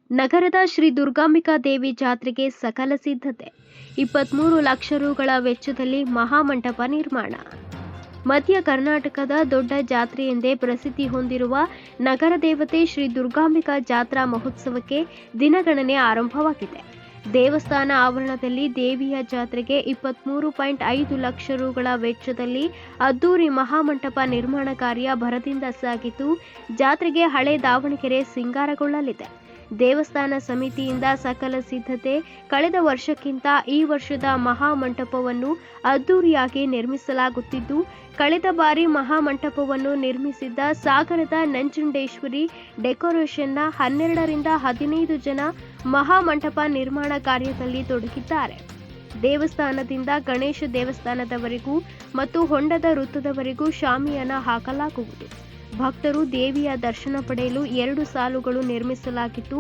ನಗರದ ಶ್ರೀ ದುರ್ಗಾಂಬಿಕಾ ದೇವಿ ಜಾತ್ರೆಗೆ ಸಕಲ ಸಿದ್ಧತೆ. 23 ಲಕ್ಷ ರುಗಳ ವೆಚ್ಚದಲ್ಲಿ ಮಹಾಮಂಟಪ ನಿರ್ಮಾಣ. ಮಧ್ಯ ಕರ್ನಾಟಕದ ದೊಡ್ಡ ಜಾತ್ರೆ ಎಂದೇ ಪ್ರಸಿದ್ಧಿ ಹೊಂದಿರುವ ನಗರ ದೇವತೆ ಶ್ರೀ ದುರ್ಗಾಂಬಿಕಾ ಜಾತ್ರಾ ಮಹೋತ್ಸವಕ್ಕೆ ದಿನಗಣನೆ ಆರಂಭವಾಗಿದೆ. ದೇವಸ್ಥಾನ ಆವರಣದಲ್ಲಿ ದೇವಿಯ ಜಾತ್ರೆಗೆ 23.5 ಲಕ್ಷ ರುಗಳ ವೆಚ್ಚದಲ್ಲಿ ಅದ್ದೂರಿ ಮಹಾಮಂಟಪ ನಿರ್ಮಾಣ ಕಾರ್ಯ ಭರದಿಂದ ಸಾಗಿದ್ದು, ಜಾತ್ರೆಗೆ ಹಳೆ ದಾವಣಗೆರೆ ಸಿಂಗಾರಗೊಳ್ಳಲಿದೆ. ದೇವಸ್ಥಾನ ಸಮಿತಿಯಿಂದ ಸಕಲ ಸಿದ್ಧತೆ. ಕಳೆದ ವರ್ಷಕ್ಕಿಂತ ಈ ವರ್ಷದ ಮಹಾಮಂಟಪವನ್ನು ಅದ್ದೂರಿಯಾಗಿ ನಿರ್ಮಿಸಲಾಗುತ್ತಿದ್ದು, ಕಳೆದ ಬಾರಿ ಮಹಾಮಂಟಪವನ್ನು ನಿರ್ಮಿಸಿದ್ದ ಸಾಗರದ ನಂಜುಂಡೇಶ್ವರಿ ಡೆಕೋರೇಷನ್ನ 12 ರಿಂದ 15 ಜನ ಮಹಾಮಂಟಪ ನಿರ್ಮಾಣ ಕಾರ್ಯದಲ್ಲಿ ತೊಡಗಿದ್ದಾರೆ. ದೇವಸ್ಥಾನದಿಂದ ಗಣೇಶ ದೇವಸ್ಥಾನದವರೆಗೂ ಮತ್ತು ಹೊಂಡದ ವೃತ್ತದವರೆಗೂ ಶಾಮಿಯಾನ ಹಾಕಲಾಗುವುದು. ಭಕ್ತರು ದೇವಿಯ ದರ್ಶನ ಪಡೆಯಲು 2 ಸಾಲುಗಳು ನಿರ್ಮಿಸಲಾಗಿದ್ದು,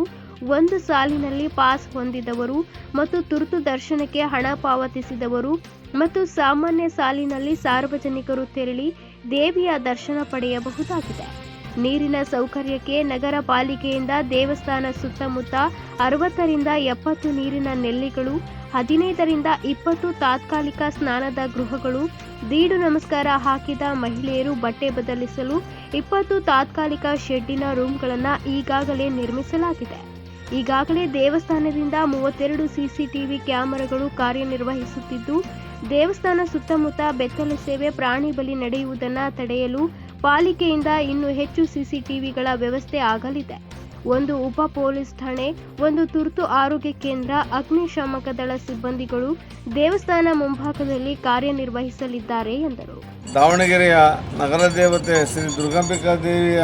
ಒಂದು ಸಾಲಿನಲ್ಲಿ ಪಾಸ್ ಹೊಂದಿದವರು ಮತ್ತು ತುರ್ತು ದರ್ಶನಕ್ಕೆ ಹಣ ಪಾವತಿಸಿದವರು ಮತ್ತು ಸಾಮಾನ್ಯ ಸಾಲಿನಲ್ಲಿ ಸಾರ್ವಜನಿಕರು ತೆರಳಿ ದೇವಿಯ ದರ್ಶನ ಪಡೆಯಬಹುದಾಗಿದೆ. ನೀರಿನ ಸೌಕರ್ಯಕ್ಕೆ ನಗರ ಪಾಲಿಕೆಯಿಂದ ದೇವಸ್ಥಾನ ಸುತ್ತಮುತ್ತ 60 ರಿಂದ 70 ನೀರಿನ ನೆಲ್ಲಿಗಳು, 15 ರಿಂದ 20 ತಾತ್ಕಾಲಿಕ ಸ್ನಾನದ ಗೃಹಗಳು, ದೀಡು ನಮಸ್ಕಾರ ಹಾಕಿದ ಮಹಿಳೆಯರು ಬಟ್ಟೆ ಬದಲಿಸಲು 20 ತಾತ್ಕಾಲಿಕ ಶೆಡ್ಡಿನ ರೂಮ್ಗಳನ್ನು ಈಗಾಗಲೇ ನಿರ್ಮಿಸಲಾಗಿದೆ. ಈಗಾಗಲೇ ದೇವಸ್ಥಾನದಿಂದ 32 ಸಿಸಿಟಿವಿ ಕ್ಯಾಮೆರಾಗಳು ಕಾರ್ಯನಿರ್ವಹಿಸುತ್ತಿದ್ದು, ದೇವಸ್ಥಾನ ಸುತ್ತಮುತ್ತ ಬೆತ್ತಲೆ ಸೇವೆ, ಪ್ರಾಣಿ ಬಲಿ ನಡೆಯುವುದನ್ನು ತಡೆಯಲು ಪಾಲಿಕೆಯಿಂದ ಇನ್ನೂ ಹೆಚ್ಚು ಸಿಸಿಟಿವಿಗಳ ವ್ಯವಸ್ಥೆ ಆಗಲಿದೆ. ಒಂದು ಉಪ ಪೊಲೀಸ್ ಠಾಣೆ, ಒಂದು ತುರ್ತು ಆರೋಗ್ಯ ಕೇಂದ್ರ, ಅಗ್ನಿಶಾಮಕ ದಳ ಸಿಬ್ಬಂದಿಗಳು ದೇವಸ್ಥಾನ ಮುಂಭಾಗದಲ್ಲಿ ಕಾರ್ಯನಿರ್ವಹಿಸಲಿದ್ದಾರೆ ಎಂದರು. ದಾವಣಗೆರೆಯ ನಗರ ದೇವತೆ ಶ್ರೀ ದುರ್ಗಾಂಬಿಕಾ ದೇವಿಯ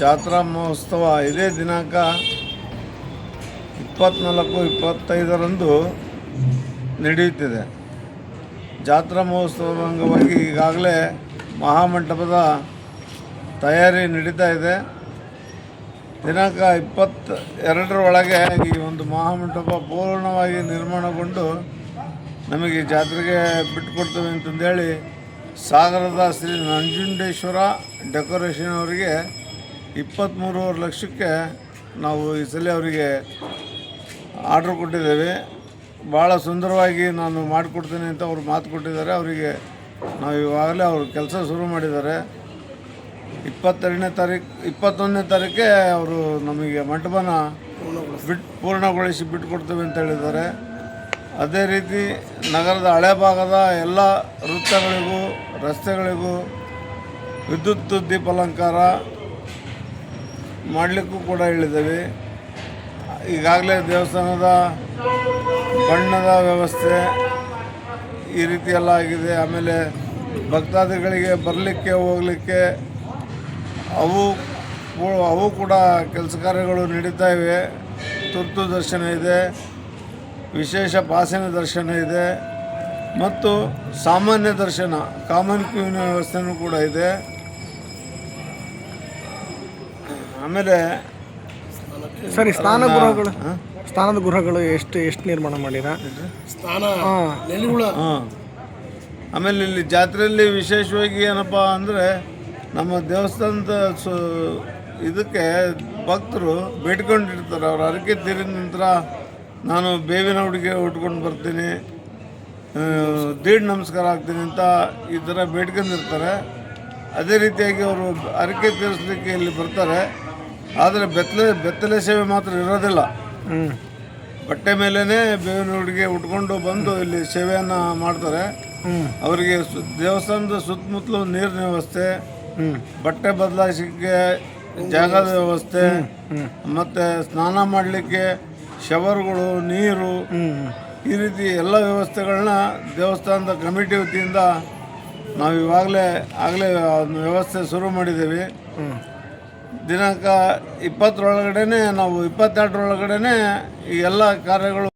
ಜಾತ್ರಾ ಮಹೋತ್ಸವ ಇದೇ ದಿನಾಂಕ 24-25ರಂದು ನಡೆಯುತ್ತಿದೆ. ಜಾತ್ರಾ ಮಹೋತ್ಸವದ ಅಂಗವಾಗಿ ಈಗಾಗಲೇ ಮಹಾಮಂಟಪದ ತಯಾರಿ ನಡೀತಾ ಇದೆ. ದಿನಾಂಕ 22ರ ಒಳಗೆ ಈ ಒಂದು ಮಹಾಮಂಟಪ ಪೂರ್ಣವಾಗಿ ನಿರ್ಮಾಣಗೊಂಡು ನಮಗೆ ಜಾತ್ರೆಗೆ ಬಿಟ್ಟುಕೊಡ್ತೇವೆ ಅಂತಂದೇಳಿ ಸಾಗರದ ಶ್ರೀ ನಂಜುಂಡೇಶ್ವರ ಡೆಕೋರೇಷನ್ ಅವರಿಗೆ 23.5 ಲಕ್ಷಕ್ಕೆ ನಾವು ಈ ಸಲ ಅವರಿಗೆ ಆರ್ಡ್ರ್ ಕೊಟ್ಟಿದ್ದೇವೆ. ಭಾಳ ಸುಂದರವಾಗಿ ನಾನು ಮಾಡಿಕೊಡ್ತೀನಿ ಅಂತ ಅವರು ಮಾತು ಕೊಟ್ಟಿದ್ದಾರೆ. ಅವರಿಗೆ ನಾವು ಇವಾಗಲೇ ಅವರು ಕೆಲಸ ಶುರು ಮಾಡಿದ್ದಾರೆ. 21ನೇ ತಾರೀಕೆ ಅವರು ನಮಗೆ ಮಂಟಪನ ಪೂರ್ಣಗೊಳಿಸಿ ಬಿಟ್ಟುಕೊಡ್ತೇವೆ ಅಂತ ಹೇಳಿದ್ದಾರೆ. ಅದೇ ರೀತಿ ನಗರದ ಹಳೆ ಭಾಗದ ಎಲ್ಲ ವೃತ್ತಗಳಿಗೂ ರಸ್ತೆಗಳಿಗೂ ವಿದ್ಯುತ್ ದೀಪಾಲಂಕಾರ ಮಾಡಲಿಕ್ಕೂ ಕೂಡ ಹೇಳಿದ್ದೇವೆ. ಈಗಾಗಲೇ ದೇವಸ್ಥಾನದ ಬಣ್ಣದ ವ್ಯವಸ್ಥೆ ಈ ರೀತಿ ಎಲ್ಲ ಆಗಿದೆ. ಆಮೇಲೆ ಭಕ್ತಾದಿಗಳಿಗೆ ಬರಲಿಕ್ಕೆ ಹೋಗಲಿಕ್ಕೆ ಅವು ಕೂಡ ಕೆಲಸ ಕಾರ್ಯಗಳು ನಡೀತಾ ಇವೆ. ತುರ್ತು ದರ್ಶನ ಇದೆ, ವಿಶೇಷ ಪಾಸಿನ ದರ್ಶನ ಇದೆ ಮತ್ತು ಸಾಮಾನ್ಯ ದರ್ಶನ ಕಾಮನ್ ಕ್ಯೂನ ವ್ಯವಸ್ಥೆನೂ ಕೂಡ ಇದೆ. ಆಮೇಲೆ ಸರಿ, ಸ್ನಾನದ ಗೃಹಗಳು ಎಷ್ಟು ನಿರ್ಮಾಣ ಮಾಡಿರ? ಆಮೇಲೆ ಇಲ್ಲಿ ಜಾತ್ರೆಯಲ್ಲಿ ವಿಶೇಷವಾಗಿ ಏನಪ್ಪ ಅಂದರೆ ನಮ್ಮ ದೇವಸ್ಥಾನದ ಇದಕ್ಕೆ ಭಕ್ತರು ಬೇಡ್ಕೊಂಡಿರ್ತಾರೆ. ಅವ್ರು ಹರಕೆ ತೀರಿದ ನಂತರ ನಾನು ಬೇವಿನ ಉಡುಗೆ ಉಟ್ಕೊಂಡು ಬರ್ತೀನಿ, ದೀಡ್ ನಮಸ್ಕಾರ ಆಗ್ತೀನಿ ಅಂತ ಈ ಥರ ಬೇಡ್ಕೊಂಡಿರ್ತಾರೆ. ಅದೇ ರೀತಿಯಾಗಿ ಅವರು ಹರಕೆ ತೀರಿಸಲಿಕ್ಕೆ ಇಲ್ಲಿ ಬರ್ತಾರೆ. ಆದರೆ ಬೆತ್ತಲೆ ಸೇವೆ ಮಾತ್ರ ಇರೋದಿಲ್ಲ. ಬಟ್ಟೆ ಮೇಲೇ ಬೇವಿನ ಉಡುಗೆ ಉಟ್ಕೊಂಡು ಬಂದು ಇಲ್ಲಿ ಸೇವೆಯನ್ನು ಮಾಡ್ತಾರೆ. ಅವರಿಗೆ ದೇವಸ್ಥಾನದ ಸುತ್ತಮುತ್ತಲು ನೀರಿನ ವ್ಯವಸ್ಥೆ, ಬಟ್ಟೆ ಬದಲಾಯಿಸಲಿಕ್ಕೆ ಜಾಗದ ವ್ಯವಸ್ಥೆ, ಮತ್ತು ಸ್ನಾನ ಮಾಡಲಿಕ್ಕೆ ಶವರ್ಗಳು, ನೀರು, ಈ ರೀತಿ ಎಲ್ಲ ವ್ಯವಸ್ಥೆಗಳನ್ನ ದೇವಸ್ಥಾನದ ಕಮಿಟಿ ವತಿಯಿಂದ ನಾವು ಆಗಲೇ ವ್ಯವಸ್ಥೆ ಶುರು ಮಾಡಿದ್ದೀವಿ. ದಿನಾಂಕ 20ರೊಳಗಡೆ ನಾವು 22ರೊಳಗಡೆ ಈ ಎಲ್ಲ ಕಾರ್ಯಗಳು